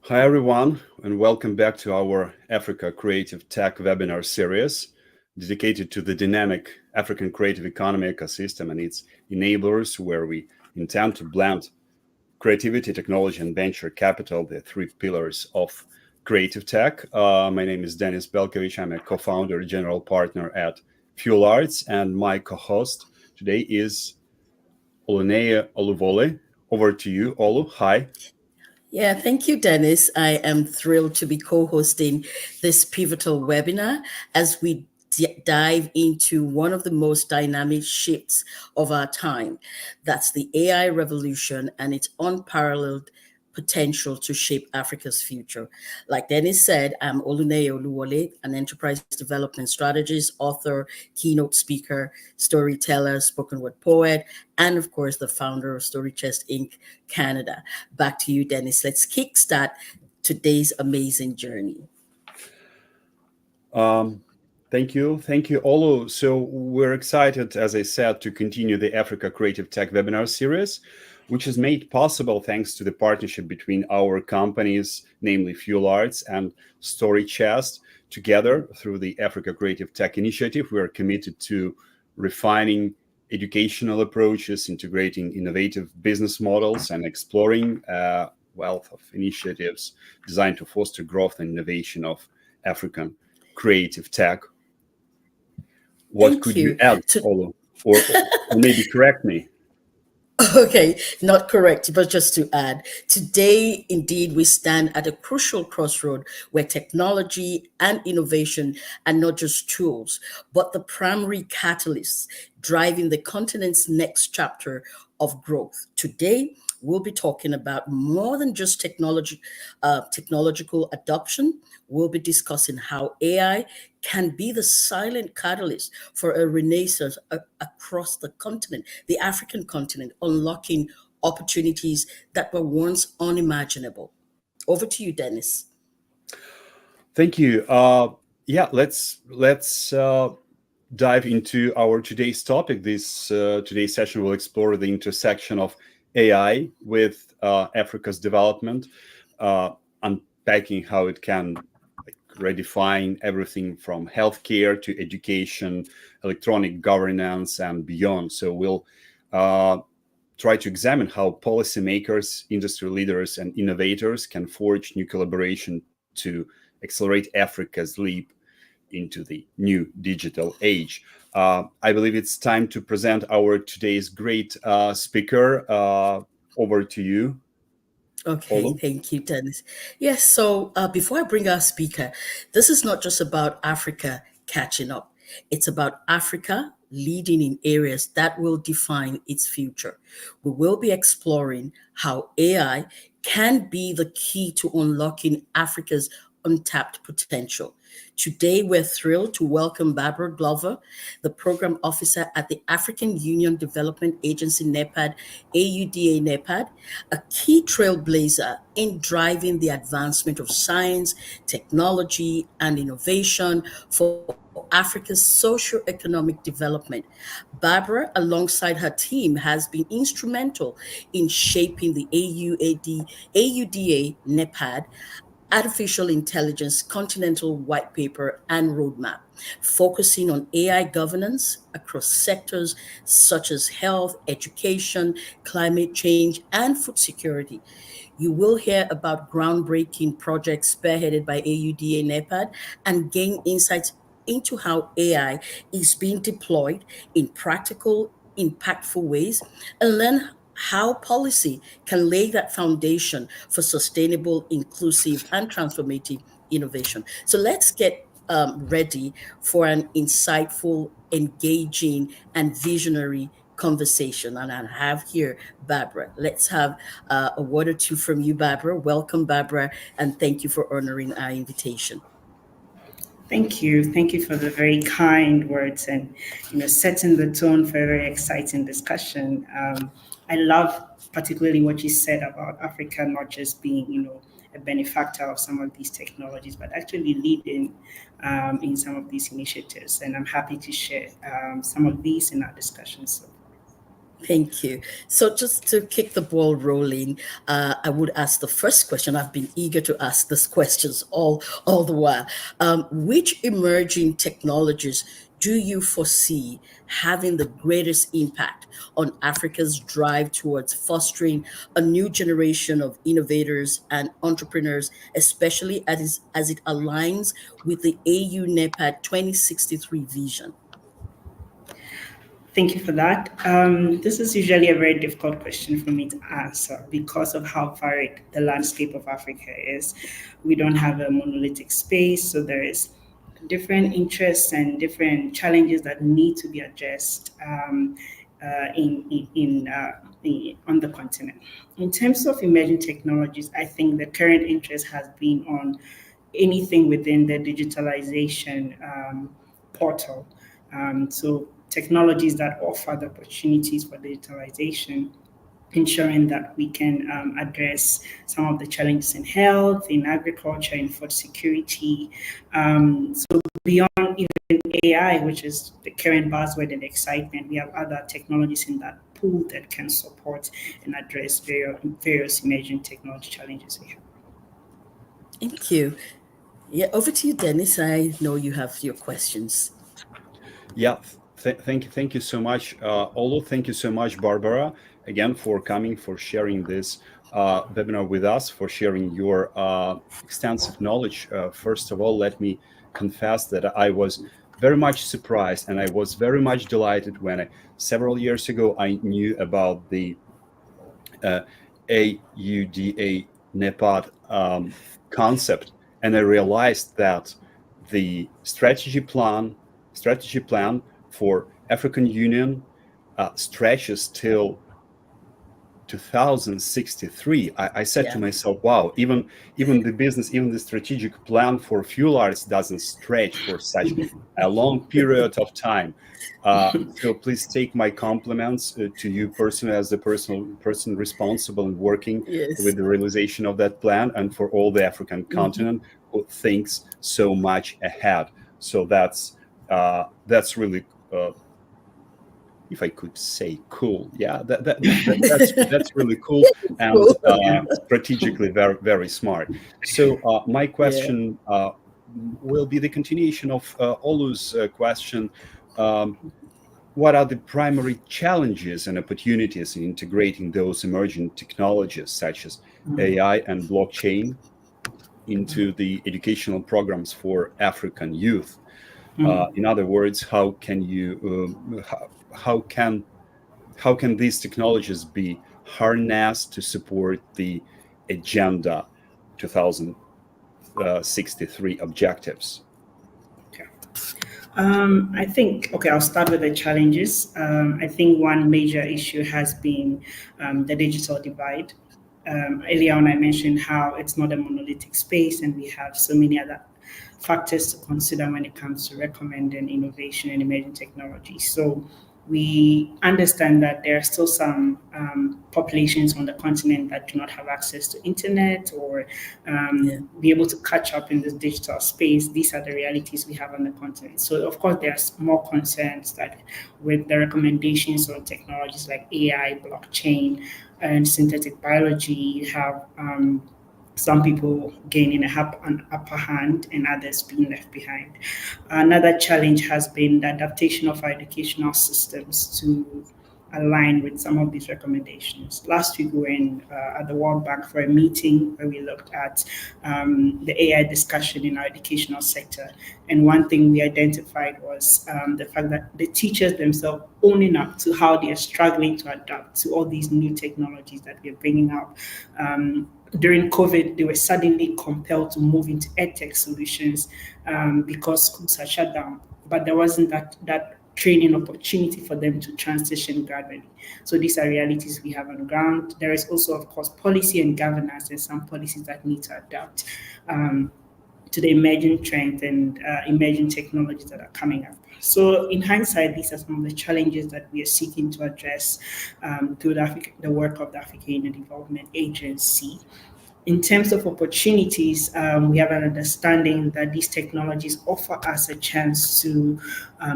Hi, everyone, and welcome back to our Africa Creative Tech webinar series dedicated to the dynamic African creative economy ecosystem and its enablers, where we intend to blend creativity, technology, and venture capital, the three pillars of creative tech. My name is Denis Belkovich. I'm a co-founder, general partner at Fuel Arts, and my co-host today is Oluneye Oluvole. Over to you, Olu. Hi. Yeah, thank you, Dennis. I am thrilled to be co-hosting this pivotal webinar as we dive into one of the most dynamic shifts of our time. That's the AI revolution and its unparalleled potential to shape Africa's future. Like Dennis said, I'm Oluneye Oluwole, an enterprise development strategist, author, keynote speaker, storyteller, spoken word poet, and of course, the founder of Storychest Inc. Canada. Back to you, Dennis. Let's kickstart today's amazing journey. Thank you, Olu. So we're excited, as I said, to continue the Africa Creative Tech webinar series, which is made possible thanks to the partnership between our companies, namely Fuel Arts and Storychest. Together, through the Africa Creative Tech Initiative, we are committed to refining educational approaches, integrating innovative business models, and exploring a wealth of initiatives designed to foster growth and innovation of African creative tech. What could you add, Olu? Or maybe correct me. Okay, not correct, but just to add, today, indeed, we stand at a crucial crossroad where technology and innovation are not just tools, but the primary catalysts driving the continent's next chapter of growth. Today, we'll be talking about more than just technological adoption. We'll be discussing how AI can be the silent catalyst for a renaissance across the continent, the African continent, unlocking opportunities that were once unimaginable. Over to you, Dennis. Thank you. Let's dive into our today's topic. Today's session will explore the intersection of AI with Africa's development, unpacking how it can redefine everything from healthcare to education, electronic governance, and beyond. So we'll try to examine how policymakers, industry leaders, and innovators can forge new collaboration to accelerate Africa's leap into the new digital age. I believe it's time to present our today's great speaker. Over to you. Okay, Olu. thank you, Dennis. Yes, so before I bring our speaker, this is not just about Africa catching up. It's about Africa leading in areas that will define its future. We will be exploring how AI can be the key to unlocking Africa's untapped potential. Today, we're thrilled to welcome Barbara Glover, the program officer at the African Union Development Agency-NEPAD, AUDA-NEPAD, a key trailblazer in driving the advancement of science, technology, and innovation for Africa's socio-economic development. Barbara, alongside her team, has been instrumental in shaping the AUDA-NEPAD Artificial Intelligence Continental White Paper and Roadmap, focusing on AI governance across sectors such as health, education, climate change, and food security. You will hear about groundbreaking projects spearheaded by AUDA-NEPAD and gain insights into how AI is being deployed in practical, impactful ways, and learn how policy can lay that foundation for sustainable, inclusive, and transformative innovation. So let's get ready for an insightful, engaging, and visionary conversation. And I have here Barbara. Let's have a word or two from you, Barbara. Welcome, Barbara, and thank you for honoring our invitation. Thank you. Thank you for the very kind words and, setting the tone for a very exciting discussion. I love particularly what you said about Africa not just being, a benefactor of some of these technologies, but actually leading in some of these initiatives. And I'm happy to share some of these in our discussion so far. Thank you. So just to kick the ball rolling, I would ask the first question. I've been eager to ask these questions all the while. Which emerging technologies do you foresee having the greatest impact on Africa's drive towards fostering a new generation of innovators and entrepreneurs, especially as it aligns with the AU-NEPAD 2063 vision? Thank you for that. This is usually a very difficult question for me to answer because of how varied the landscape of Africa is. We don't have a monolithic space, so there is different interests and different challenges that need to be addressed on the continent. In terms of emerging technologies, I think the current interest has been on anything within the digitalization portal. So technologies that offer the opportunities for digitalization, ensuring that we can address some of the challenges in health, in agriculture, in food security. So beyond even AI, which is the current buzzword and excitement, we have other technologies in that pool that can support and address various emerging technology challenges we have. Thank you. Yeah, over to you, Dennis. I know you have your questions. Yeah, thank you so much, Olu. Thank you so much, Barbara, again for coming, for sharing this webinar with us, for sharing your extensive knowledge. First of all, let me confess that I was very much surprised and I was very much delighted when several years ago I knew about the AUDA-NEPAD concept, and I realized that the strategy plan for African Union stretches till 2063. I said to myself, wow, even the business, even the strategic plan for fuel arts doesn't stretch for such a long period of time. So please take my compliments to you personally, as the person responsible and working with the realization of that plan, and for all the African continent who thinks so much ahead. So that's really if I could say cool. Yeah, that's really cool and strategically very, very smart. So my question will be the continuation of Olu's question. What are the primary challenges and opportunities in integrating those emerging technologies such as AI and blockchain into the educational programs for African youth? In other words, how can these technologies be harnessed to support the Agenda 2063 objectives? Okay. I think, I'll start with the challenges. I think one major issue has been the digital divide. Earlier on, I mentioned how it's not a monolithic space and we have so many other factors to consider when it comes to recommending innovation and emerging technology. So we understand that there are still some populations on the continent that do not have access to internet or be able to catch up in this digital space. These are the realities we have on the continent. So of course, there's more concerns that with the recommendations on technologies like AI, blockchain, and synthetic biology, you have some people gaining an upper hand and others being left behind. Another challenge has been the adaptation of our educational systems to align with some of these recommendations. Last week, we were at the World Bank for a meeting where we looked at the AI discussion in our educational sector. And one thing we identified was the fact that the teachers themselves owning up to how they are struggling to adapt to all these new technologies that we're bringing up. During COVID, they were suddenly compelled to move into edtech solutions because schools are shut down. But there wasn't that training opportunity for them to transition gradually. So these are realities we have on the ground. There is also, of course, policy and governance and some policies that need to adapt to the emerging trends and emerging technologies that are coming up. So in hindsight, these are some of the challenges that we are seeking to address through the work of the African Union Development Agency. In terms of opportunities, we have an understanding that these technologies offer us a chance to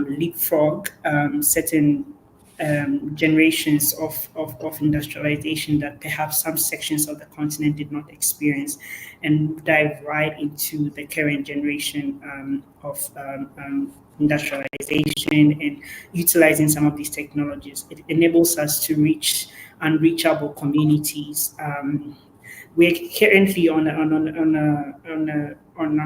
leapfrog certain generations of industrialization that perhaps some sections of the continent did not experience, and dive right into the current generation of industrialization and utilizing some of these technologies. It enables us to reach unreachable communities. We're currently on an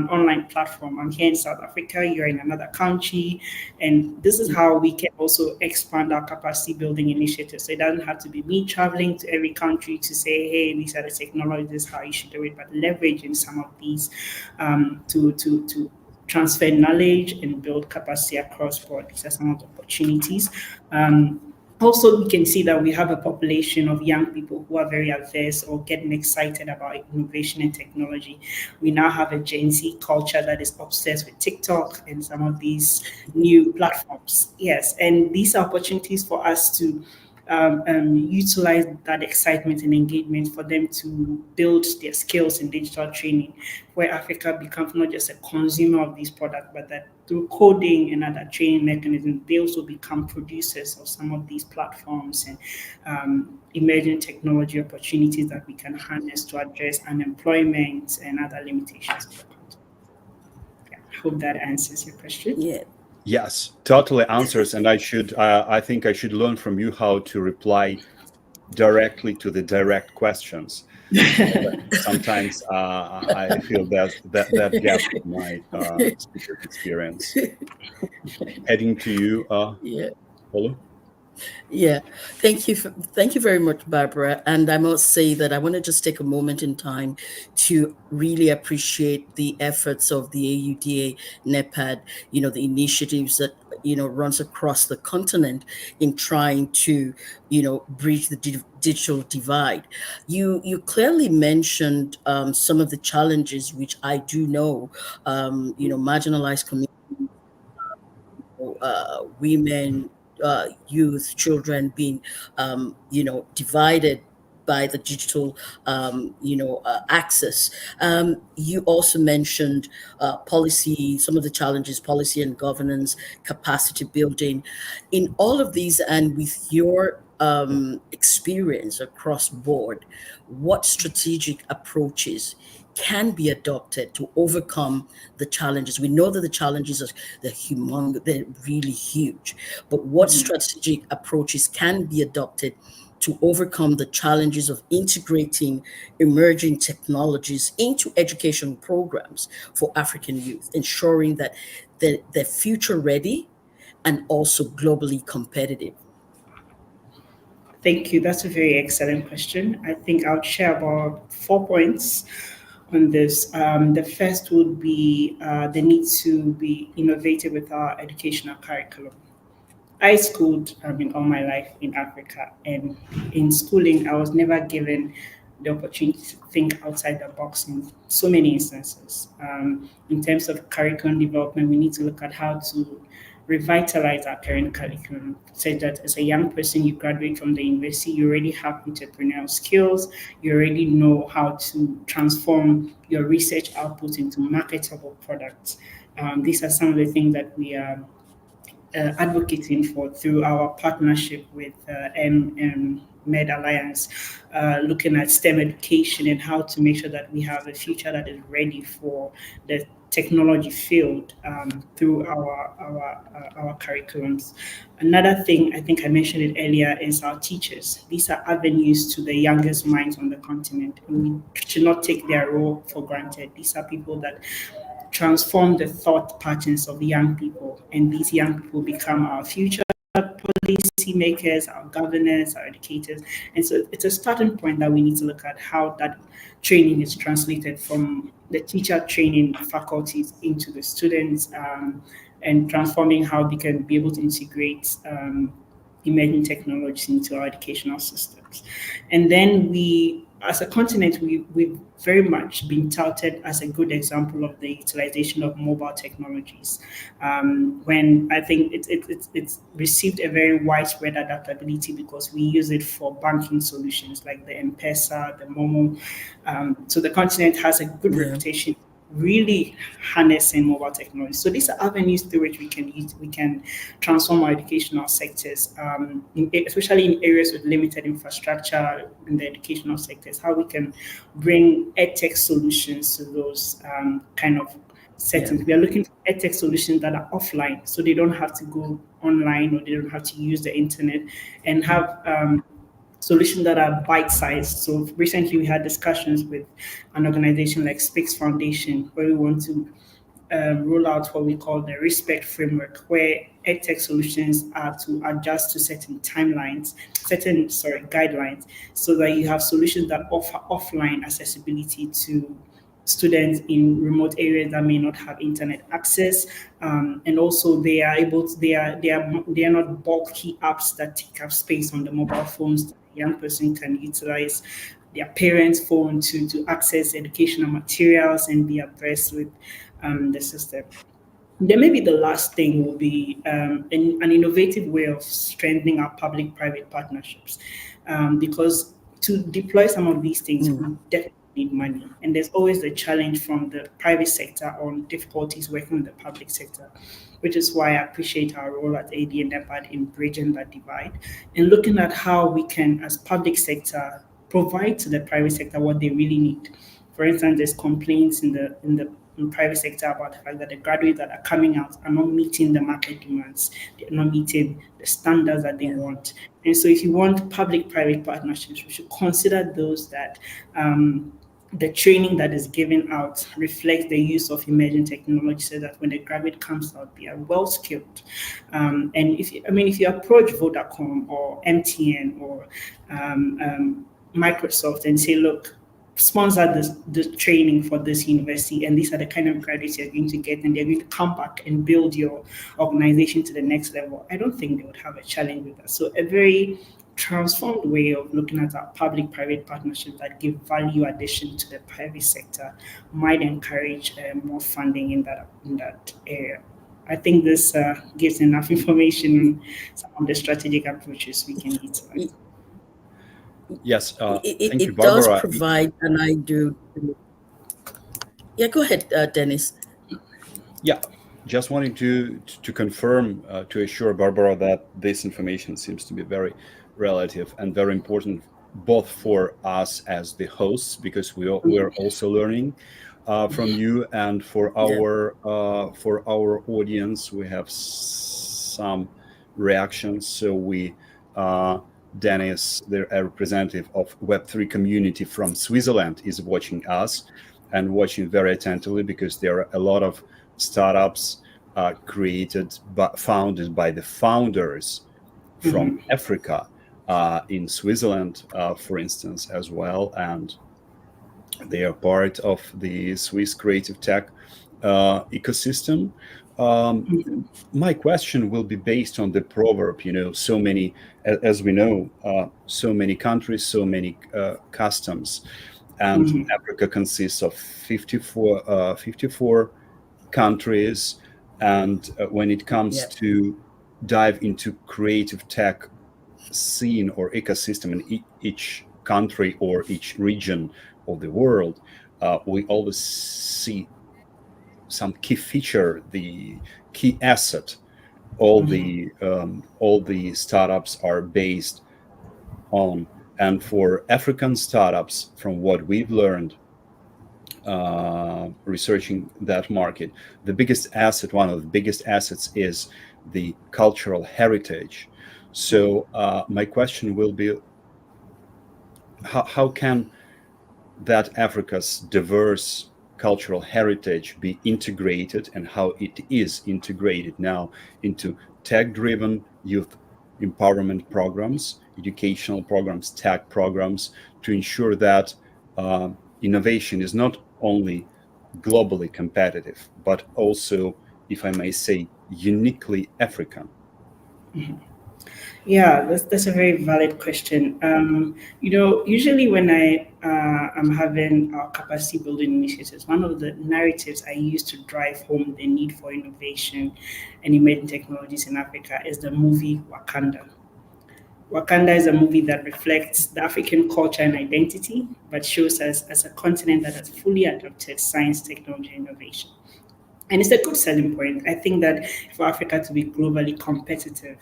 online platform. I'm here in South Africa, you're in another country, and this is how we can also expand our capacity building initiatives. So it doesn't have to be me traveling to every country to say, hey, these are the technologies, how you should do it, but leveraging some of these to transfer knowledge and build capacity across board. These are some of the opportunities. Also, we can see that we have a population of young people who are very averse or getting excited about innovation and technology. We now have a Gen Z culture that is obsessed with TikTok and some of these new platforms. Yes, and these are opportunities for us to utilize that excitement and engagement for them to build their skills in digital training, where Africa becomes not just a consumer of these products, but that through coding and other training mechanisms, they also become producers of some of these platforms and emerging technology opportunities that we can harness to address unemployment and other limitations of the continent. Yeah, I hope that answers your question. Yeah. Yes, totally answers. And I think I should learn from you how to reply directly to the direct questions. Sometimes I feel that gap in my speaker experience. Heading to you, Yeah. Polo. Yeah, thank you very much, Barbara. And I must say that I want to just take a moment in time to really appreciate the efforts of the AUDA-NEPAD, the initiatives that, runs across the continent in trying to, bridge the digital divide. You clearly mentioned some of the challenges, which I do know, marginalized communities, women, youth, children being, divided by the digital, access. You also mentioned policy, some of the challenges, policy and governance, capacity building. In all of these, and with your experience across board, what strategic approaches can be adopted to overcome the challenges? We know that the challenges are they're really huge, but what strategic approaches can be adopted to overcome the challenges of integrating emerging technologies into education programs for African youth, ensuring that they're future ready and also globally competitive? Thank you. That's a very excellent question. I think I'll share about 4 points on this. The first would be the need to be innovative with our educational curriculum. I schooled all my life in Africa, and in schooling, I was never given the opportunity to think outside the box in so many instances. In terms of curriculum development, we need to look at how to revitalize our current curriculum, so that as a young person, you graduate from the university, you already have entrepreneurial skills, you already know how to transform your research output into marketable products. These are some of the things that we are advocating for through our partnership with Med Alliance, looking at STEM education and how to make sure that we have a future that is ready for the technology field through our curriculums. Another thing, I think I mentioned it earlier, is our teachers. These are avenues to the youngest minds on the continent, and we should not take their role for granted. These are people that transform the thought patterns of young people, and these young people become our future policymakers, our governors, our educators. And so it's a starting point that we need to look at how that training is translated from the teacher training faculties into the students, and transforming how they can be able to integrate emerging technologies into our educational systems. And then as a continent, we've very much been touted as a good example of the utilization of mobile technologies. When I think it's received a very widespread adaptability because we use it for banking solutions like the M-Pesa, the Momo. So the continent has a good reputation really harnessing mobile technology. So these are avenues through which we can transform our educational sectors, especially in areas with limited infrastructure in the educational sectors, how we can bring edtech solutions to those kind of settings. We are looking for edtech solutions that are offline, so they don't have to go online or they don't have to use the internet, and have solutions that are bite-sized. So recently we had discussions with an organization like Speaks Foundation, where we want to roll out what we call the respect framework, where edtech solutions are to adjust to certain timelines, guidelines, so that you have solutions that offer offline accessibility to students in remote areas that may not have internet access, and also they are not bulky apps that take up space on the mobile phones that a young person can utilize their parents' phone to access educational materials and be abreast with the system. Then maybe the last thing will be an innovative way of strengthening our public-private partnerships, because to deploy some of these things, we definitely need money, and there's always the challenge from the private sector on difficulties working with the public sector, which is why I appreciate our role at AUDA-NEPAD in bridging that divide and looking at how we can, as public sector, provide to the private sector what they really need. For instance, there's complaints in the private sector about the fact that the graduates that are coming out are not meeting the market demands. They're not meeting the standards that they want. And so if you want public-private partnerships, we should consider those that the training that is given out reflects the use of emerging technology, so that when the graduate comes out, they are well skilled. And if you approach Vodacom or MTN or Microsoft and say, look, sponsor this training for this university, and these are the kind of graduates you're going to get, and they're going to come back and build your organization to the next level, I don't think they would have a challenge with that. So a very transformed way of looking at our public-private partnerships that give value addition to the private sector might encourage more funding in that area. I think this gives enough information on some of the strategic approaches we can utilize. Yes, thank you, It does Barbara. provide, and I do. Yeah, go ahead, Dennis. Yeah, just wanting to confirm, to assure Barbara that this information seems to be very relative and very important, both for us as the hosts, because we're also learning from you, and for our audience. We have some reactions. So Dennis, the representative of Web3 community from Switzerland, is watching us and watching very attentively, because there are a lot of startups founded by the founders from Africa, in Switzerland, for instance, as well. And they are part of the Swiss creative tech ecosystem. My question will be based on the proverb, so many, as we know, so many countries, so many customs. And Africa consists of 54 countries. And when it comes to dive into creative tech scene or ecosystem in each country or each region of the world, we always see some key feature, the key asset. All the startups are based on. And for African startups, from what we've learned researching that market, the biggest asset, one of the biggest assets, is the cultural heritage. So my question will be, how can that Africa's diverse cultural heritage be integrated, and how it is integrated now into tech-driven youth empowerment programs, educational programs, tech programs, to ensure that innovation is not only globally competitive, but also, if I may say, uniquely African? Yeah, that's a very valid question. Usually when I am having our capacity building initiatives, one of the narratives I use to drive home the need for innovation and emerging technologies in Africa is the movie Wakanda. Wakanda is a movie that reflects the African culture and identity, but shows us as a continent that has fully adopted science, technology, and innovation. And it's a good selling point. I think that for Africa to be globally competitive,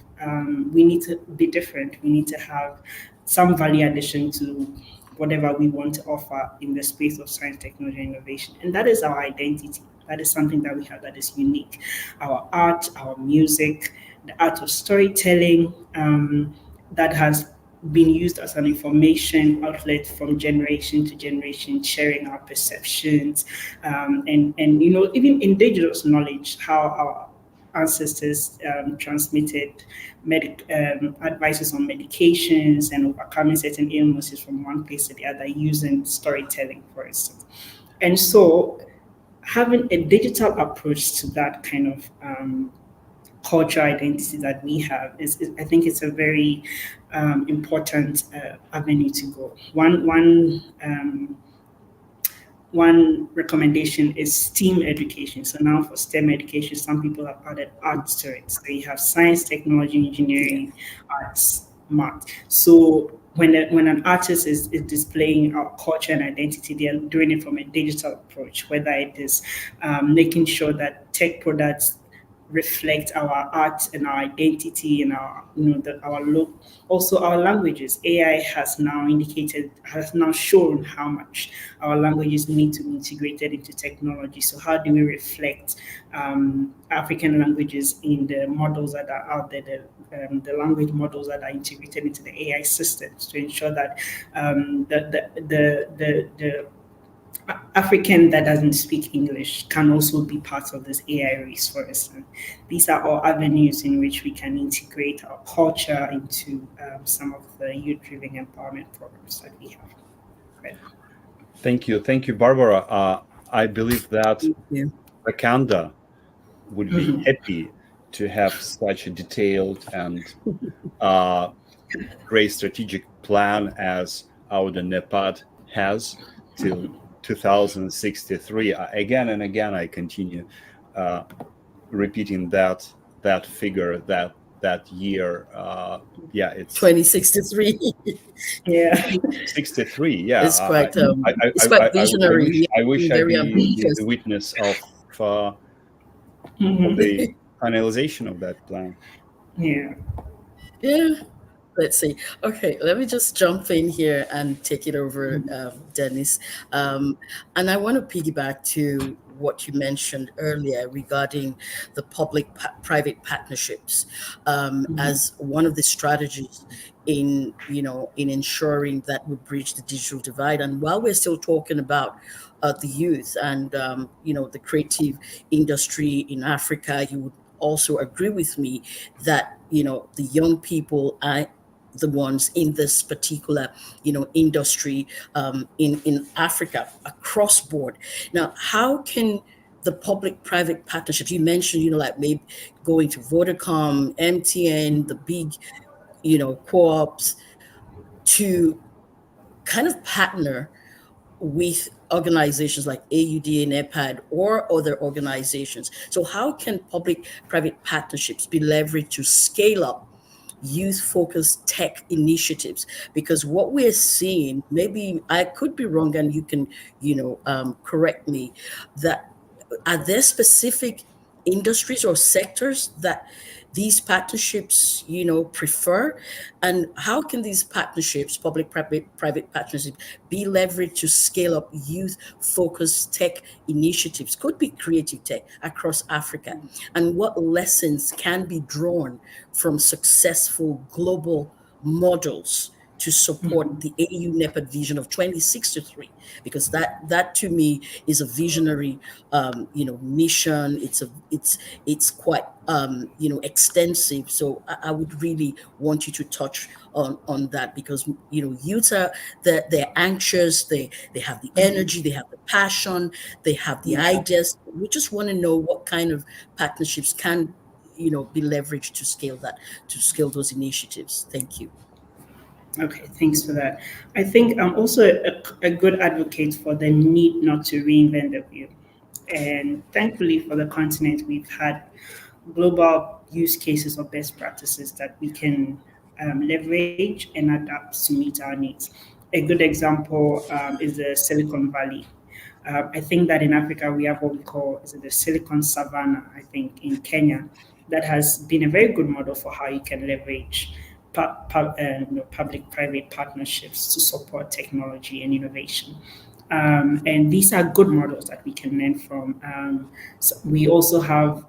we need to be different. We need to have some value addition to whatever we want to offer in the space of science, technology, and innovation. And that is our identity. That is something that we have that is unique. Our art, our music, the art of storytelling, that has been used as an information outlet from generation to generation, sharing our perceptions, and even indigenous knowledge, how our ancestors transmitted advices on medications and overcoming certain illnesses from one place to the other using storytelling, for instance. And so, having a digital approach to that kind of cultural identity that we have is I think it's a very important avenue to go. One recommendation is STEAM education. So now for STEM education, some people have added arts to it. So you have science, technology, engineering, arts, math. So when an artist is displaying our culture and identity, they are doing it from a digital approach, whether it is making sure that tech products reflect our art and our identity and our look. Also, our languages. AI has now shown how much our languages need to be integrated into technology. So, how do we reflect African languages in the models that are out there, the language models that are integrated into the AI systems to ensure that the African that doesn't speak English can also be part of this AI race, for instance. These are all avenues in which we can integrate our culture into some of the youth-driven empowerment programs that we have. Right. Thank you, Barbara. I believe that Wakanda would be happy to have such a detailed and great strategic plan as AUDA-NEPAD has till 2063. Again and again, I continue repeating that figure, that year. It's 2063. Yeah, 63. Yeah, It's quite visionary. I wish I'd Very be ambitious. the witness of the finalization of that plan. Yeah. Let's see. Okay, let me just jump in here and take it over, Dennis. And I want to piggyback to what you mentioned earlier regarding the public-private partnerships as one of the strategies in ensuring that we bridge the digital divide. And while we're still talking about the youth and the creative industry in Africa, you would also agree with me that the young people are the ones in this particular industry in Africa across board. Now, how can the public-private partnerships you mentioned, like maybe going to Vodacom, MTN, the big co-ops, to kind of partner with organizations like AUDA-NEPAD or other organizations? So how can public-private partnerships be leveraged to scale up youth-focused tech initiatives? Because what we're seeing, maybe I could be wrong and you can, correct me, that are there specific industries or sectors that these partnerships, prefer? And how can these partnerships, public-private partnerships, be leveraged to scale up youth-focused tech initiatives? Could be creative tech across Africa. And what lessons can be drawn from successful global models to support the AU-NEPAD vision of 2063? Because that to me is a visionary, mission. It's quite, extensive. So I would really want you to touch on that, because youth are they're anxious, they have the energy, they have the passion, they have the ideas. We just want to know what kind of partnerships can be leveraged to scale those initiatives. Thank you. Okay, thanks for that. I think I'm also a good advocate for the need not to reinvent the wheel. And thankfully for the continent, we've had global use cases or best practices that we can leverage and adapt to meet our needs. A good example is the Silicon Valley. I think that in Africa we have what we call the Silicon Savannah, I think, in Kenya, that has been a very good model for how you can leverage public-private partnerships to support technology and innovation. And these are good models that we can learn from. So we also have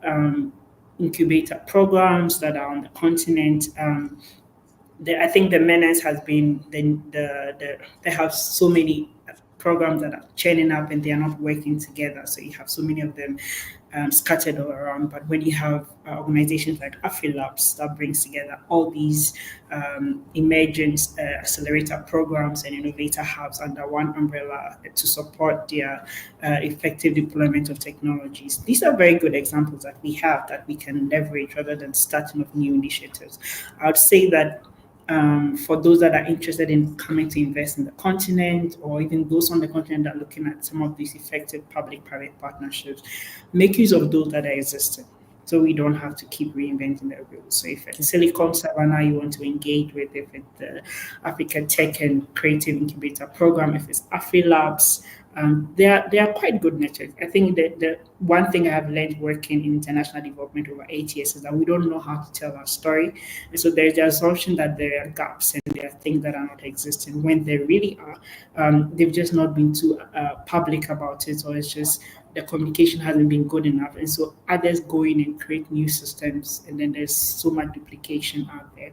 incubator programs that are on the continent. I think the menace has been they have so many programs that are churning up and they are not working together. So you have so many of them scattered all around. But when you have organizations like AfriLabs that brings together all these emergent accelerator programs and innovator hubs under one umbrella to support their effective deployment of technologies, these are very good examples that we have that we can leverage rather than starting of new initiatives. I would say that for those that are interested in coming to invest in the continent, or even those on the continent that are looking at some of these effective public-private partnerships, make use of those that are existing, so we don't have to keep reinventing the wheel. So if it's Silicon Savannah you want to engage with, if it's the Africa Tech and Creative Incubator Program, if it's AfriLabs, they are quite good networks. I think that the one thing I have learned working in international development over 8 years is that we don't know how to tell our story. And so there's the assumption that there are gaps and there are things that are not existing when there really are. They've just not been too public about it, or it's just the communication hasn't been good enough. And so others go in and create new systems, and then there's so much duplication out there.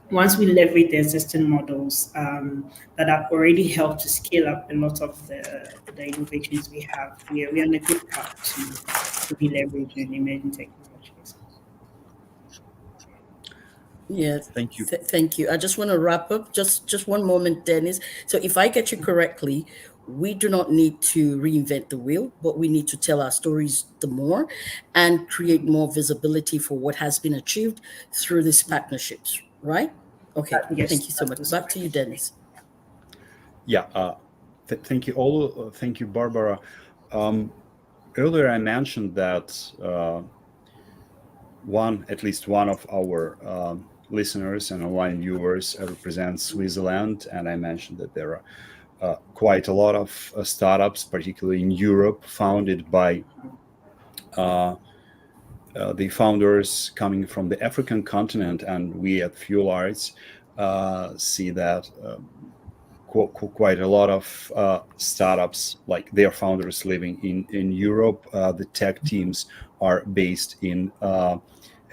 Once we leverage the existing models that have already helped to scale up a lot of the innovations we have, we are on a good path to be leveraging emerging technologies. Yes, Thank you. thank you. I just want to wrap up. Just one moment, Dennis. So if I get you correctly, we do not need to reinvent the wheel, but we need to tell our stories the more and create more visibility for what has been achieved through these partnerships, right? Okay, Yes, thank you so much. Back to you, Dennis. Yeah, thank you all. Thank you, Barbara. Earlier I mentioned that at least one of our listeners and online viewers represents Switzerland, and I mentioned that there are quite a lot of startups, particularly in Europe, founded by the founders coming from the African continent, and we at Fuel Arts see that quite a lot of startups, like their founders living in Europe. The tech teams are based in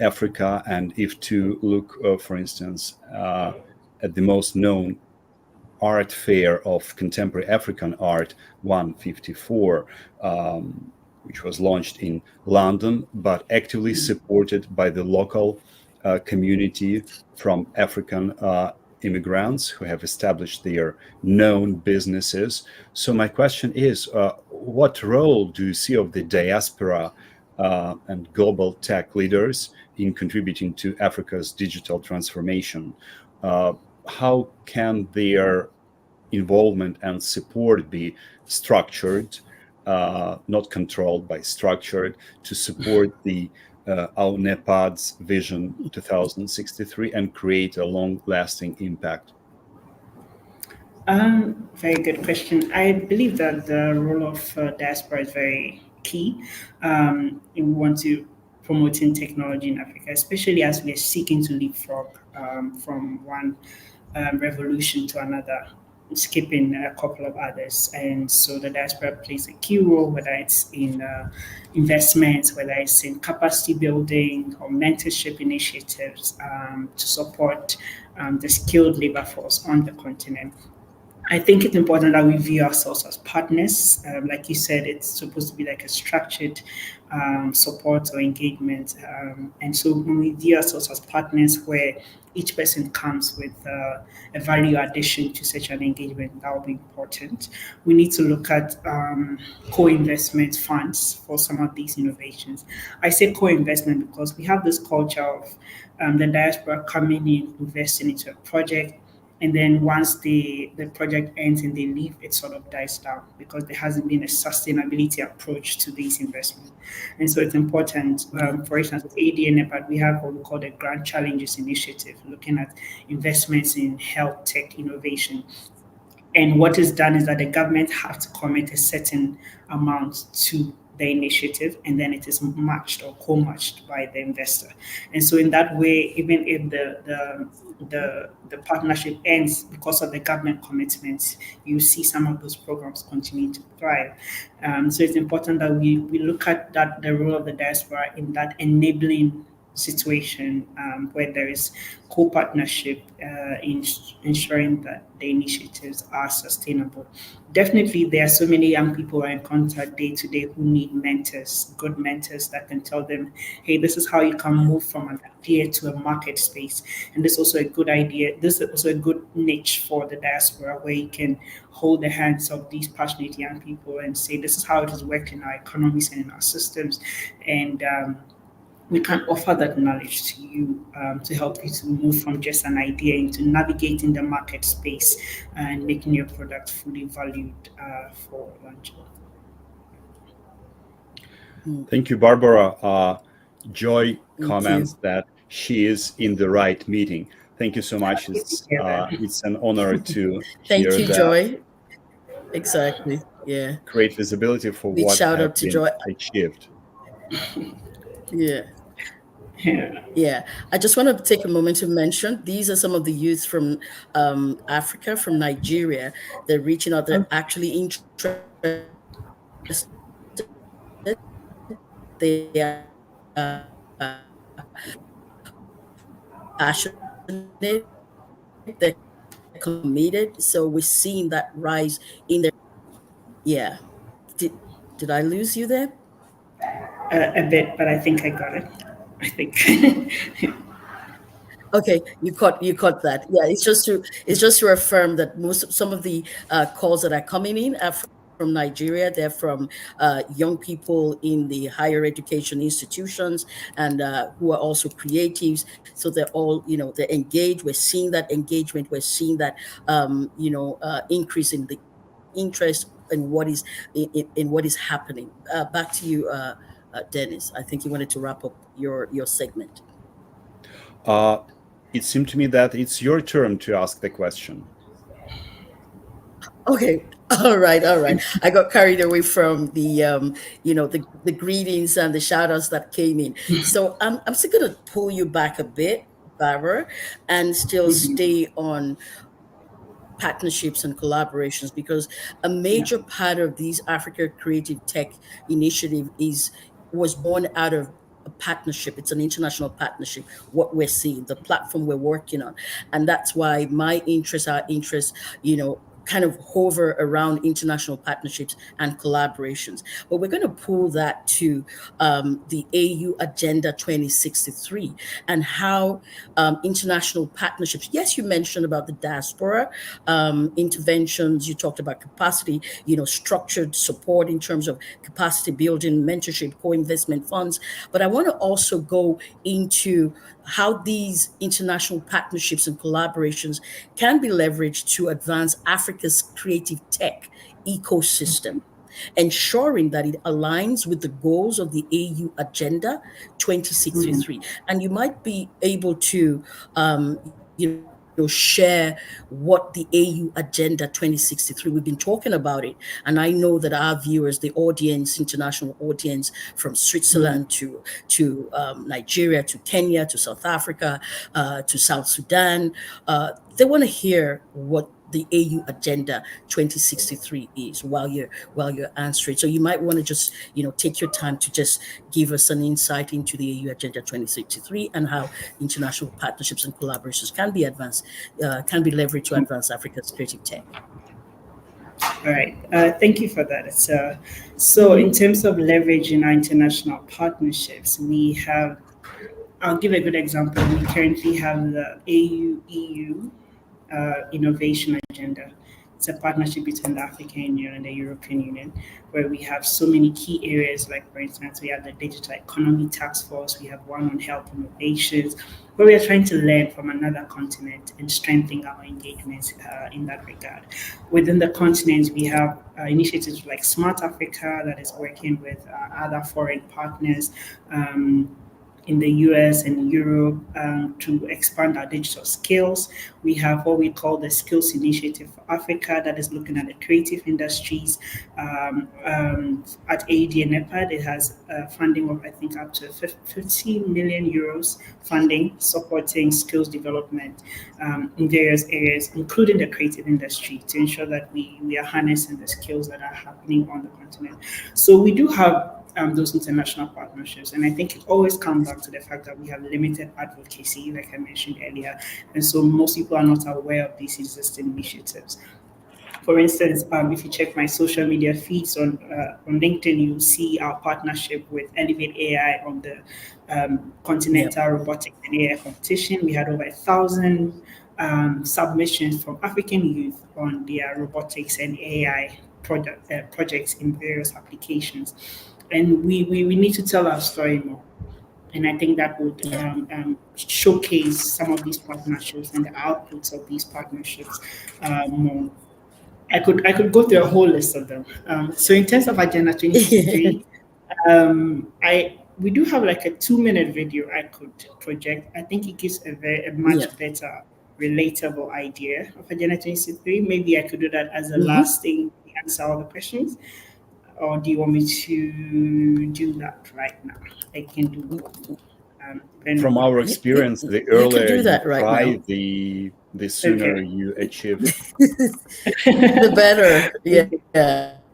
Africa, and if to look, for instance, at the most known art fair of contemporary African art, 154, which was launched in London, but actively supported by the local community from African immigrants who have established their known businesses. So my question is, what role do you see of the diaspora and global tech leaders in contributing to Africa's digital transformation? How can their involvement and support be structured, not controlled, by structured, to support the AUDA-NEPAD's Vision 2063 and create a long-lasting impact? Very good question. I believe that the role of diaspora is very key. We want to promoting technology in Africa, especially as we are seeking to leapfrog from one revolution to another, skipping a couple of others. And so the diaspora plays a key role, whether it's in investments, whether it's in capacity building or mentorship initiatives to support the skilled labor force on the continent. I think it's important that we view ourselves as partners. Like you said, it's supposed to be like a structured support or engagement. And so when we view ourselves as partners where each person comes with a value addition to such an engagement, that will be important. We need to look at co-investment funds for some of these innovations. I say co-investment because we have this culture of the diaspora coming in, investing into a project, And then once the project ends and they leave, it sort of dies down because there hasn't been a sustainability approach to these investments. And so it's important. For instance, with AUDA-NEPAD, we have what we call the Grand Challenges Initiative, looking at investments in health tech innovation. And what is done is that the government has to commit a certain amount to the initiative, and then it is matched or co-matched by the investor. And so in that way, even if the partnership ends because of the government commitments, you see some of those programs continue to thrive. So it's important that we look at the role of the diaspora in that enabling situation where there is co-partnership in ensuring that the initiatives are sustainable. Definitely, there are so many young people who are in contact day to day who need mentors, good mentors that can tell them, hey, this is how you can move from an idea to a market space. And this is also a good idea. This is also a good niche for the diaspora where you can hold the hands of these passionate young people and say, this is how it has worked in our economies and in our systems. And we can offer that knowledge to you to help you to move from just an idea into navigating the market space and making your product fully valued for launch. Thank you, Barbara. Joy comments that she is in the right meeting. Thank you so much. It's an honor to hear Thank you, that. Joy. Exactly. Yeah. Great visibility for Big what shout has out to been Joy. achieved. Yeah. I just want to take a moment to mention these are some of the youth from Africa, from Nigeria. They're reaching out. They're actually interested. They are passionate. They're committed. So we're seeing that rise in their. Yeah. Did I lose you there? A bit, but I think I got it. I think. Okay, you caught that. Yeah, it's just to affirm that some of the calls that are coming in are from Nigeria. They're from young people in the higher education institutions and who are also creatives. So they're all, they're engaged. We're seeing that engagement. We're seeing that, increase in the interest in what is in what is happening. Back to you, Dennis. I think you wanted to wrap up your segment. It seemed to me that it's your turn to ask the question. Okay. All right. I got carried away from the, the greetings and the shout outs that came in. So I'm still going to pull you back a bit, Barbara, and still stay on partnerships and collaborations, because a major part of these Africa Creative Tech Initiative was born out of a partnership. It's an international partnership, what we're seeing, the platform we're working on. And that's why our interests, kind of hover around international partnerships and collaborations. But we're going to pull that to the AU Agenda 2063 and how international partnerships. Yes, you mentioned about the diaspora interventions. You talked about capacity, structured support in terms of capacity building, mentorship, co-investment funds. But I want to also go into how these international partnerships and collaborations can be leveraged to advance Africa's creative tech ecosystem, ensuring that it aligns with the goals of the AU Agenda 2063. And you might be able to, share what the AU Agenda 2063, we've been talking about it. And I know that our viewers, the audience, international audience from Switzerland to Nigeria, to Kenya, to South Africa, to South Sudan, they want to hear what the AU Agenda 2063 is while you're answering. So you might want to just, take your time to just give us an insight into the AU Agenda 2063 and how international partnerships and collaborations can be leveraged to advance Africa's creative tech. All right. Thank you for that. So in terms of leveraging our international partnerships, I'll give a good example. We currently have the AU-EU Innovation Agenda. It's a partnership between the African Union and the European Union, where we have so many key areas. Like, for instance, we have the Digital Economy Task Force, we have one on health innovations, where we are trying to learn from another continent and strengthen our engagements in that regard. Within the continent, we have initiatives like Smart Africa that is working with other foreign partners. In the US and Europe to expand our digital skills. We have what we call the Skills Initiative for Africa that is looking at the creative industries. At AUDA-NEPAD, it has funding of, I think, up to 50 million euros funding supporting skills development in various areas, including the creative industry, to ensure that we are harnessing the skills that are happening on the continent. So we do have those international partnerships. And I think it always comes back to the fact that we have limited advocacy, like I mentioned earlier. And so most people are not aware of these existing initiatives. For instance, if you check my social media feeds on LinkedIn, you'll see our partnership with Elevate AI on the Continental Robotics and AI competition. We had over 1,000 submissions from African youth on their robotics and AI projects in various applications. And we need to tell our story more. And I think that would showcase some of these partnerships and the outputs of these partnerships more. I could go through a whole list of them. So in terms of Agenda 2063, we do have like a 2-minute video I could project. I think it gives a much better, relatable idea of Agenda 2063. Maybe I could do that as a last thing to answer all the questions. Or do you want me to do that right now? I can do both. From our experience, the earlier you try, the sooner you achieve. The better. Yeah.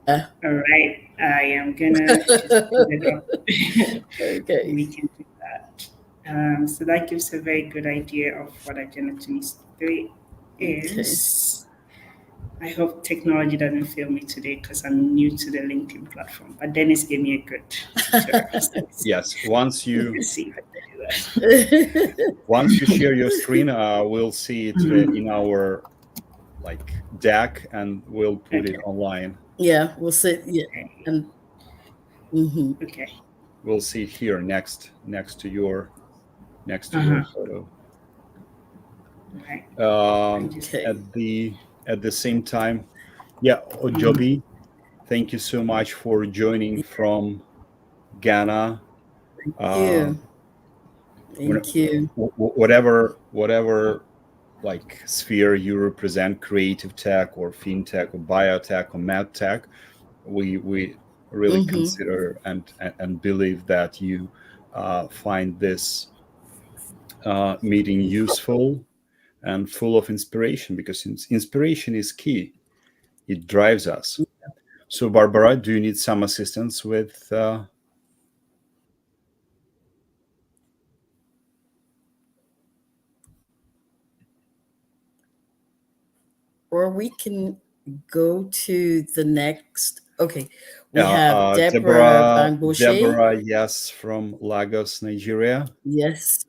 All right. I am gonna just put it up. Okay. We can do that. So that gives a very good idea of what Agenda 2063 is. I hope technology doesn't fail me today because I'm new to the LinkedIn platform. But Dennis gave me a good tutor. Yes, once you see if I can do that. Once you share your screen, we'll see it in our deck, and we'll put it online. Yeah, we'll see. Yeah, and okay, we'll see it here next to your photo. Right. At the same time, Ojobi, thank you so much for joining from Ghana. Thank you. Whatever sphere you represent, creative tech or fintech or biotech or medtech, we really consider and believe that you find this meeting useful and full of inspiration, because inspiration is key. It drives us. So, Barbara, do you need some assistance with? Or we can go to the next. Okay, we have Deborah Bangboshe. Deborah, yes, from Lagos, Nigeria. Yes.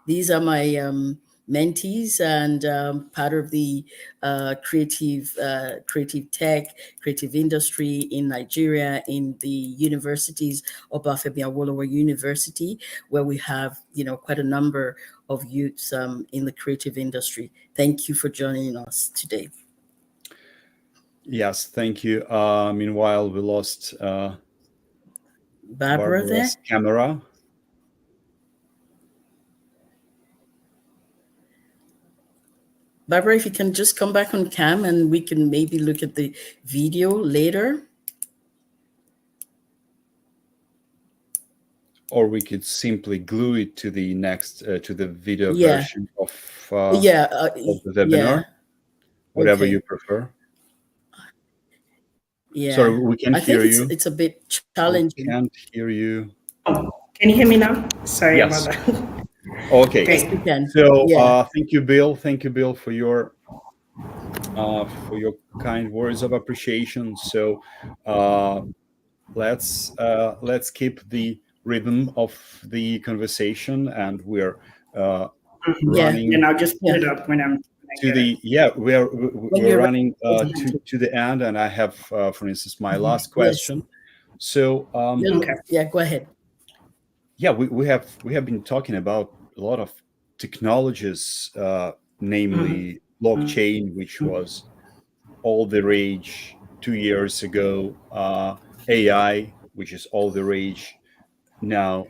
These are my mentees and part of the creative tech, creative industry in Nigeria, in the universities of Obafemi Awolowo University, where we have quite a number of youths in the creative industry. Thank you for joining us today. Yes, thank you. Meanwhile, we lost Barbara's camera. Barbara, if you can just come back on cam and we can maybe look at the video later. Or we could simply glue it to the next, to the video version of the webinar. Whatever you prefer. Yeah. Sorry, we can't hear you. It's a bit challenging. We can't hear you. Oh, can you hear me now? Sorry about that. Okay. Yes, we can. So thank you, Bill. Thank you, Bill, for your kind words of appreciation. So let's keep the rhythm of the conversation, and we're running. And I'll just put it up when I'm to the we're running to the end, and I have, for instance, my last question. So go ahead. Yeah, we have been talking about a lot of technologies, namely blockchain, which was all the rage 2 years ago, AI, which is all the rage now.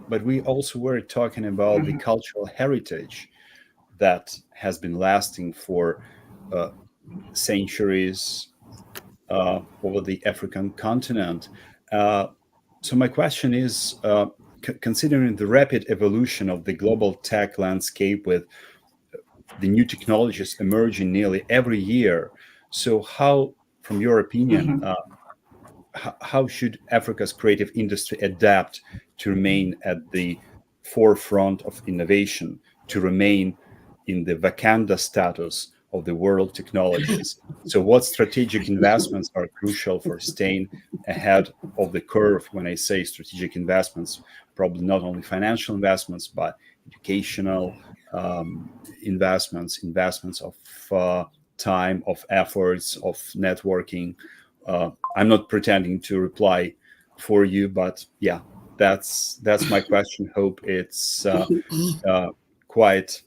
But we also were talking about the cultural heritage that has been lasting for centuries over the African continent. So my question is, considering the rapid evolution of the global tech landscape with the new technologies emerging nearly every year, so how, from your opinion, how should Africa's creative industry adapt to remain at the forefront of innovation, to remain in the Wakanda status of the world technologies? So what strategic investments are crucial for staying ahead of the curve? When I say strategic investments, probably not only financial investments, but educational investments of time, of efforts, of networking. I'm not pretending to reply for you, but yeah, that's my question. Hope it's quite.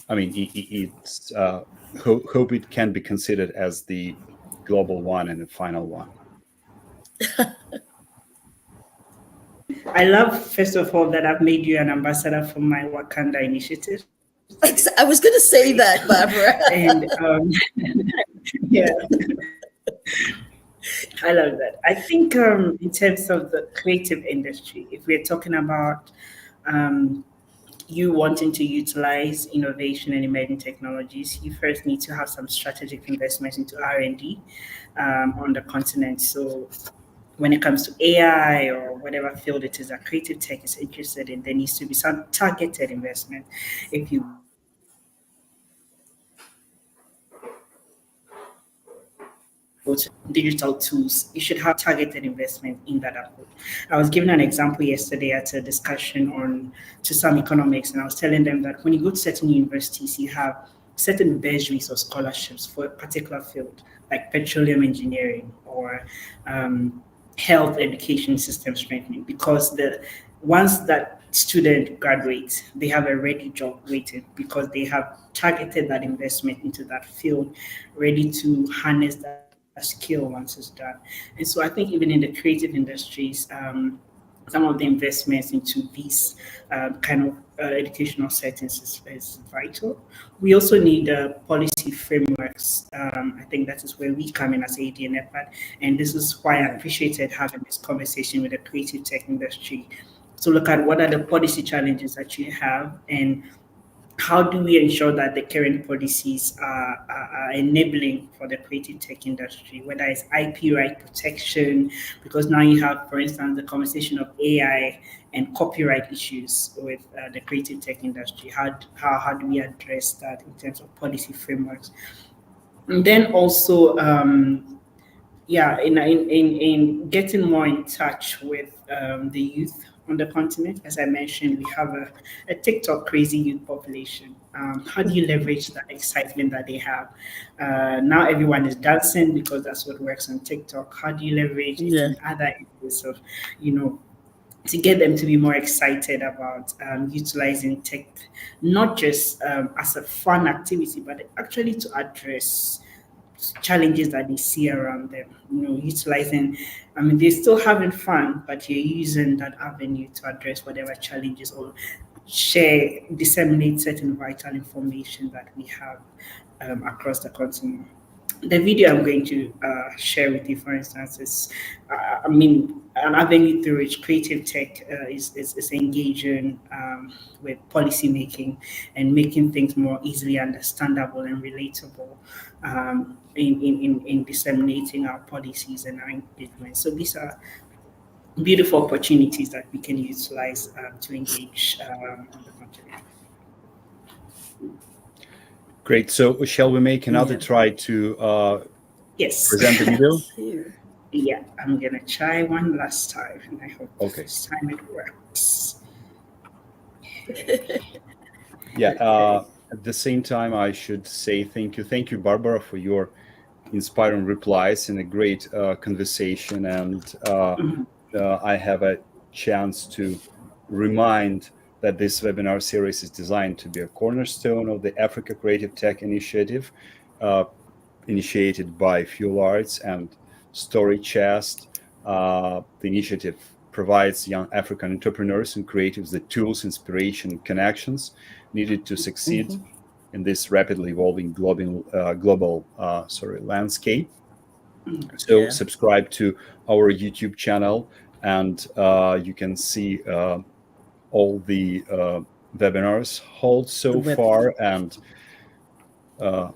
I mean, it's hope it can be considered as the global one and the final one. I love, first of all, that I've made you an ambassador for my Wakanda initiative. I was going to say that, Barbara. And yeah, I love that. I think in terms of the creative industry, if we're talking about you wanting to utilize innovation and emerging technologies, you first need to have some strategic investments into R&D on the continent. So when it comes to AI or whatever field it is that creative tech is interested in, there needs to be some targeted investment. If you digital tools, you should have targeted investment in that approach. I was giving an example yesterday at a discussion on socio-economics, and I was telling them that when you go to certain universities, you have certain bursaries or scholarships for a particular field, like petroleum engineering or health education system strengthening, because once that student graduates, they have a ready job waiting because they have targeted that investment into that field, ready to harness that skill once it's done. And so I think even in the creative industries, some of the investments into these kind of educational settings is vital. We also need policy frameworks. I think that is where we come in as AUDA-NEPAD. And this is why I appreciated having this conversation with the creative tech industry to look at what are the policy challenges that you have and how do we ensure that the current policies are enabling for the creative tech industry, whether it's IP right protection, because now you have, for instance, the conversation of AI and copyright issues with the creative tech industry. How do we address that in terms of policy frameworks? And then also, in getting more in touch with the youth on the continent. As I mentioned, we have a TikTok crazy youth population. How do you leverage that excitement that they have? Now everyone is dancing because that's what works on TikTok. How do you leverage it in other areas of, to get them to be more excited about utilizing tech, not just as a fun activity, but actually to address challenges that they see around them, utilizing, they're still having fun, but you're using that avenue to address whatever challenges or disseminate certain vital information that we have across the continent. The video I'm going to share with you, for instance, is, an avenue through which creative tech is engaging with policy making and making things more easily understandable and relatable in disseminating our policies and our engagement. So these are beautiful opportunities that we can utilize to engage on the continent. Great. So shall we make another try to present the video? Yeah, I'm going to try one last time, and I hope this time it works. Yeah. At the same time, I should say thank you. Thank you, Barbara, for your inspiring replies and a great conversation. And I have a chance to remind that this webinar series is designed to be a cornerstone of the Africa Creative Tech Initiative, initiated by Fuel Arts and Story Chest. The initiative provides young African entrepreneurs and creatives the tools, inspiration, and connections needed to succeed in this rapidly evolving global landscape. So subscribe to our YouTube channel, and you can see all the webinars held so far, and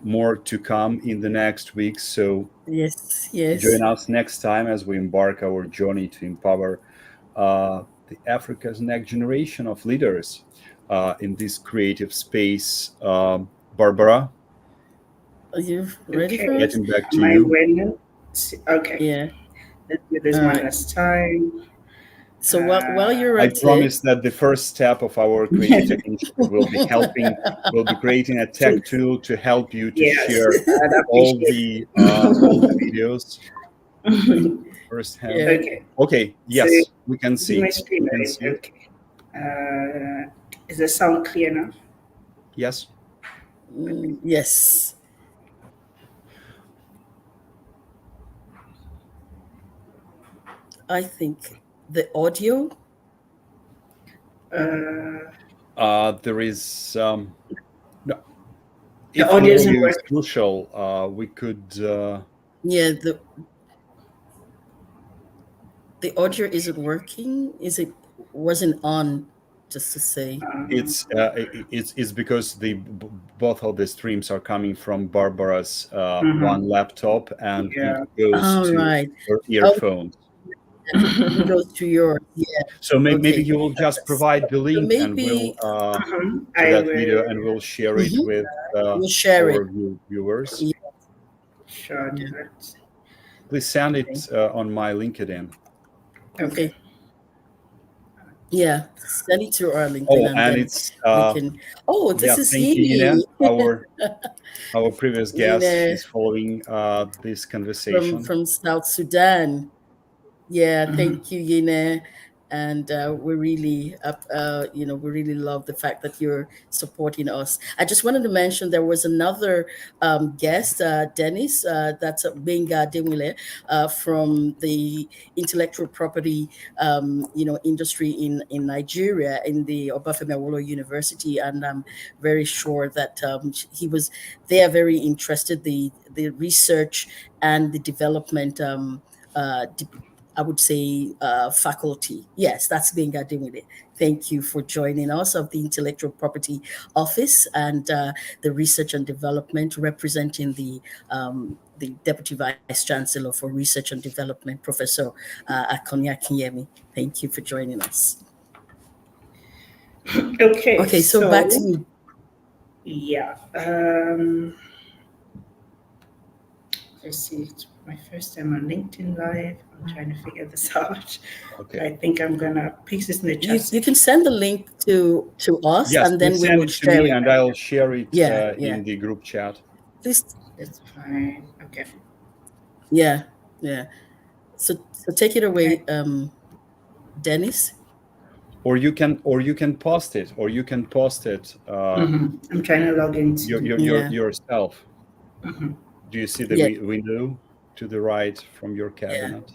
more to come in the next week. So yes, join us next time as we embark our journey to empower the Africa's next generation of leaders in this creative space. Barbara, are you ready for us? Getting back to you. Okay. Yeah. Let's do this one last time. So while you're I at promise that the first step of our creative tech initiative will be creating a tech tool to help you to share all the videos firsthand. Yeah. Okay. Yes, so we can see. My screen, okay. Is the sound clear now? Yes. Yes. I think the audio. There is no. The audio is crucial. We could. Yeah, the audio isn't working. Wasn't on, just to say. It's because both of the streams are coming from Barbara's one laptop, and it goes to her earphones. It goes to yours. Yeah. So maybe you will just provide the link, and we'll to that video, and we'll share it with our viewers. Yeah. Sure. Please send it on my LinkedIn. Okay. Yeah, send it to our LinkedIn. Oh, and it's we can. Oh, this is thank you, Yine. Our previous guest is following this conversation from South Sudan. Yeah, thank you, Yine. And we really, we really love the fact that you're supporting us. I just wanted to mention there was another guest, Dennis, that's Benga Demule, from the intellectual property, industry in Nigeria, in the Obafemi Awolowo University, and I'm very sure that they are very interested the research and the development. I would say faculty. Yes, that's being with it. Thank you for joining us of the Intellectual Property Office and the Research and Development, representing the Deputy Vice Chancellor for Research and Development, Professor Akonya Kinyemi. Thank you for joining us. Okay, so back to you. Yeah. Let's see. It's my first time on LinkedIn Live. I'm trying to figure this out. Okay. I think I'm gonna paste this in the chat. You can send the link to us, yes, and then we will share it. And I'll share it in the group chat. Please. That's fine. Okay. Yeah. So take it away, Dennis. Or you can post it. I'm trying to log into yourself. Do you see the window to the right from your cabinet?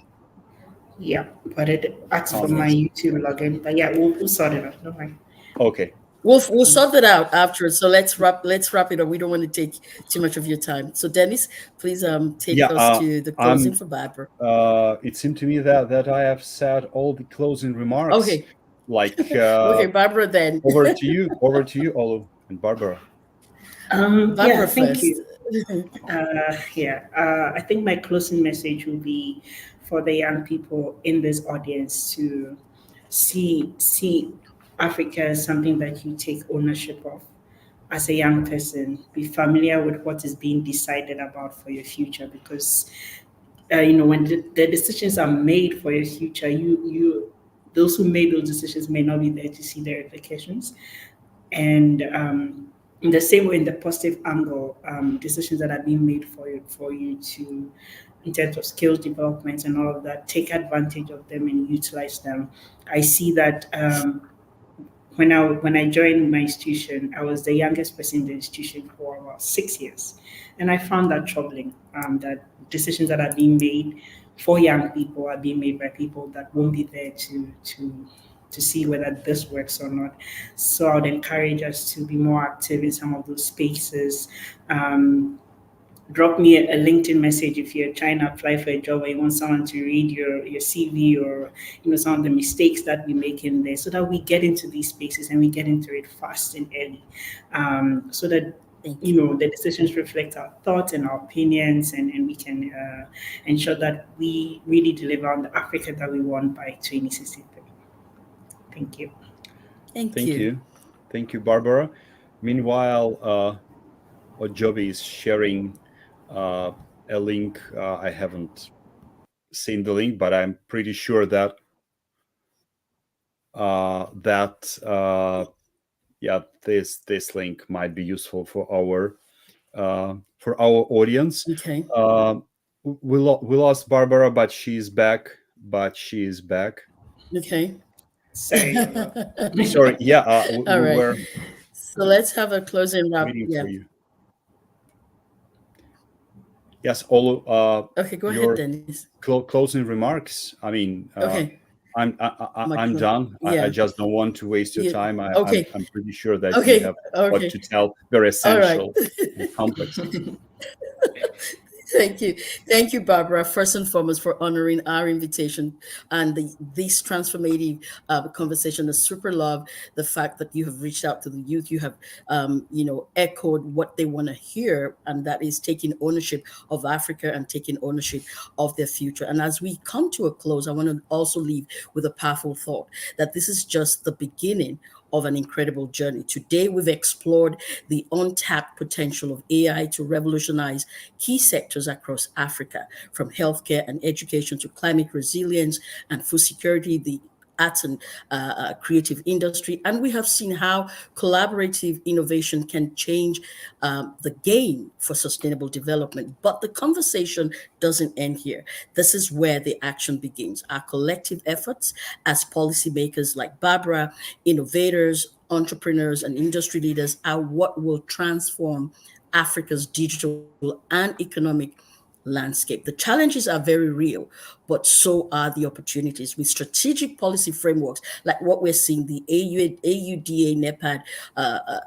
Yeah, but it asks for my YouTube login. But yeah, we'll sort it out. Don't worry. Okay. We'll sort it out after. So let's wrap it up. We don't want to take too much of your time. So Dennis, please take us to the closing for Barbara. It seemed to me that I have said all the closing remarks. Okay. Okay, Barbara. Then over to you, Olu and Barbara. Barbara, thank you. I think my closing message will be for the young people in this audience to see Africa as something that you take ownership of as a young person. Be familiar with what is being decided about for your future, because when the decisions are made for your future, those who made those decisions may not be there to see their implications. And in the same way, in the positive angle, decisions that are being made for you to, in terms of skills development and all of that, take advantage of them and utilize them. I see that when I joined my institution, I was the youngest person in the institution for about 6 years, and I found that troubling. That decisions that are being made for young people are being made by people that won't be there to see whether this works or not. So I would encourage us to be more active in some of those spaces. Drop me a LinkedIn message if you're trying to apply for a job or you want someone to read your CV, or some of the mistakes that we make in there, so that we get into these spaces and we get into it fast and early, so that the decisions reflect our thoughts and our opinions, and we can ensure that we really deliver on the Africa that we want by 2063. Thank you. Thank you, Barbara. Meanwhile, Ojobi is sharing a link. I haven't seen the link, but I'm pretty sure that this link might be useful for our audience. Okay. We lost Barbara, but she's back. Okay. Sorry. Yeah. All right. Were so let's have a closing wrap. waiting Yeah. for you. Yes, Olu. Okay, go ahead, Dennis. Closing remarks. I mean, Okay. I'm done. Yeah. I just don't want to waste your time. Okay. I'm pretty sure that Okay. you have what to tell. Very essential and complex. Thank you, Barbara. First and foremost, for honoring our invitation and this transformative conversation. I super love the fact that you have reached out to the youth. You have, echoed what they want to hear, and that is taking ownership of Africa and taking ownership of their future. And as we come to a close, I want to also leave with a powerful thought that this is just the beginning of an incredible journey. Today, we've explored the untapped potential of AI to revolutionize key sectors across Africa, from healthcare and education to climate resilience and food security, the arts and creative industry. And we have seen how collaborative innovation can change the game for sustainable development. But the conversation doesn't end here. This is where the action begins. Our collective efforts as policymakers like Barbara, innovators, entrepreneurs, and industry leaders are what will transform Africa's digital and economic landscape. The challenges are very real, but so are the opportunities. With strategic policy frameworks like what we're seeing, the AUDA-NEPAD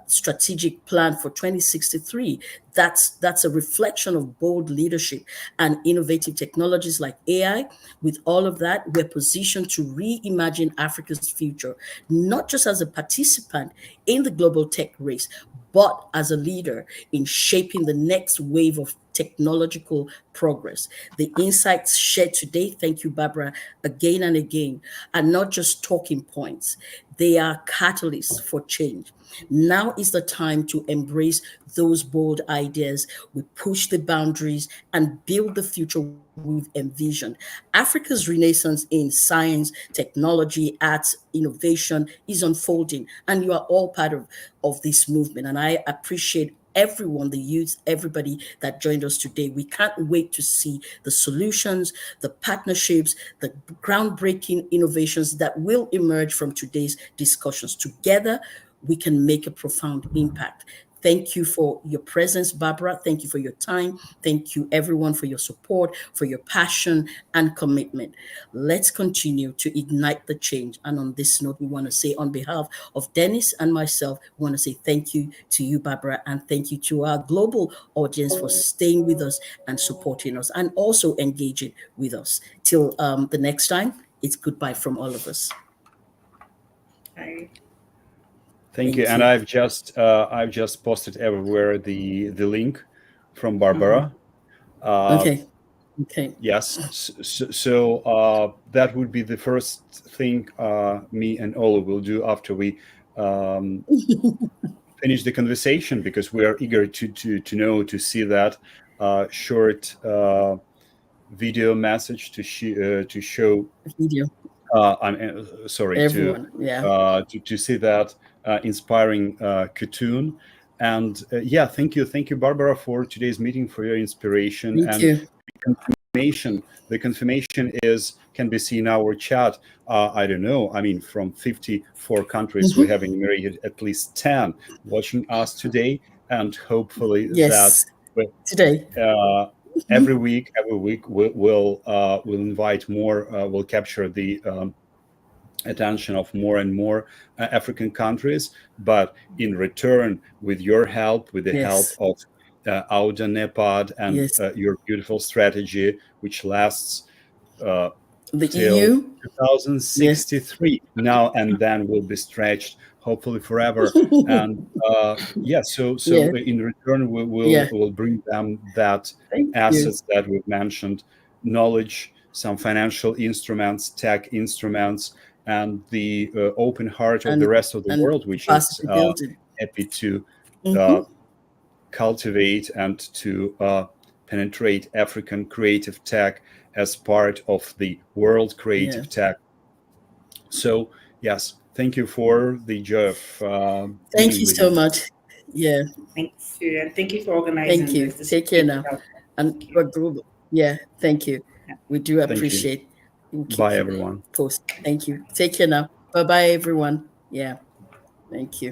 strategic plan for 2063, that's a reflection of bold leadership and innovative technologies like AI. With all of that, we're positioned to reimagine Africa's future, not just as a participant in the global tech race, but as a leader in shaping the next wave of technological progress. The insights shared today, thank you, Barbara, again and again, are not just talking points. They are catalysts for change. Now is the time to embrace those bold ideas. We push the boundaries and build the future we've envisioned. Africa's renaissance in science, technology, arts, innovation is unfolding, and you are all part of this movement. And I appreciate everyone, the youth, everybody that joined us today. We can't wait to see the solutions, the partnerships, the groundbreaking innovations that will emerge from today's discussions. Together, we can make a profound impact. Thank you for your presence, Barbara. Thank you for your time. Thank you, everyone, for your support, for your passion and commitment. Let's continue to ignite the change. And on this note, we want to say, on behalf of Dennis and myself, we want to say thank you to you, Barbara, and thank you to our global audience for staying with us and supporting us and also engaging with us. Till the next time, it's goodbye from all of us. Bye. Thank you. And I've just posted everywhere the link from Barbara. Okay. Yes. So that would be the first thing me and Ola will do after we finish the conversation, because we are eager to see that short video message to show video. I'm sorry, everyone, to see that inspiring cartoon, And thank you, Barbara, for today's meeting, for your inspiration. Thank you. The confirmation can be seen in our chat. I don't know. I mean, from 54 countries, we have enumerated at least 10 watching us today, and hopefully Yes, today. Every week we'll invite more. We'll capture the attention of more and more African countries, but in return, with your help, with the help of AUDA-NEPAD and your beautiful strategy, which lasts the till EU 2063 now and then, will be stretched hopefully forever. And so in return, we'll bring them that assets that we've mentioned: knowledge, some financial instruments, tech instruments, and the open heart of the rest of the world, which is happy to cultivate and to penetrate African creative tech as part of the world creative tech. So yes, thank you for the joy of thank you so much. Yeah. Thank you. And thank you for organizing. Thank you. Take care now. And we're global. Yeah, thank you. We do appreciate. Bye, everyone. Thank you. Take care now. Bye-bye, everyone. Yeah. Thank you.